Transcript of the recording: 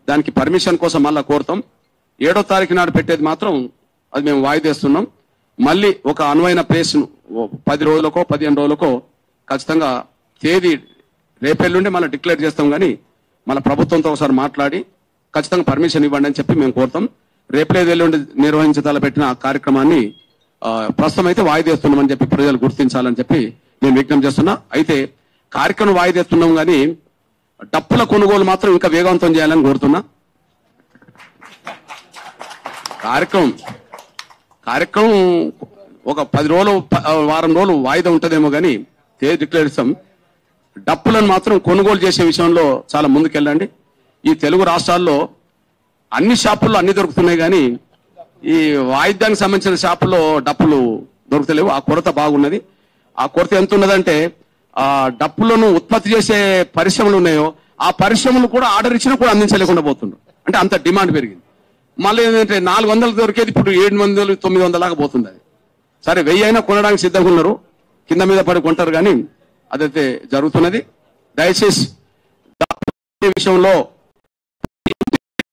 దానికి పర్మిషన్ కోసం మళ్ళా కోరుతాం. 7వ తారీఖు నాడు పెట్టేది మాత్రం అది మేము వాయిదేస్తున్నాం. మళ్ళీ ఒక అనువైన ప్లేస్ 10 రోజులకో 15 రోజులకో ఖచ్చితంగా తేదీ రేపెల్లుండి మళ్ళీ డిక్లేర్ చేస్తాం. కానీ మన ప్రభుత్వంతో ఒకసారి మాట్లాడి ఖచ్చితంగా పర్మిషన్ ఇవ్వండి అని చెప్పి మేము కోరుతాం. రేపలేదు ఎల్లుండి నిర్వహించదల పెట్టిన ఆ కార్యక్రమాన్ని ప్రస్తుతం అయితే వాయిదేస్తున్నామని చెప్పి ప్రజలు గుర్తించాలని చెప్పి నేను విజ్ఞప్తి చేస్తున్నా. అయితే కార్యక్రమం వాయిదేస్తున్నాం కానీ డప్పుల కొనుగోలు మాత్రం ఇంకా వేగవంతం చేయాలని కోరుతున్నా. కార్యక్రమం ఒక 10 రోజులు వారం రోజులు వాయిదా ఉంటుందేమో కానీ తేదీ డిక్లేర్ ఇస్తాం. డప్పులను మాత్రం కొనుగోలు చేసే విషయంలో చాలా ముందుకెళ్ళండి. ఈ తెలుగు రాష్ట్రాల్లో అన్ని షాపుల్లో అన్ని దొరుకుతున్నాయి కానీ ఈ వాయిద్యానికి సంబంధించిన షాపుల్లో డప్పులు దొరుకుతలేవు. ఆ కొరత బాగున్నది. ఆ కొరత ఎంత ఉన్నదంటే ఆ డప్పులను ఉత్పత్తి చేసే పరిశ్రమలు ఉన్నాయో ఆ పరిశ్రమలు కూడా ఆర్డర్ ఇచ్చినా కూడా అందించలేకుండా పోతున్నారు. అంటే అంత డిమాండ్ పెరిగింది. మళ్ళీ ఏంటంటే 400 దొరికేది ఇప్పుడు 700 900 దాకా పోతుంది. అది సరే 1000 అయినా కొనడానికి సిద్ధంగా ఉన్నారు. కింద మీద పడి కొంటారు కానీ అదైతే జరుగుతున్నది. దయచేసి విషయంలో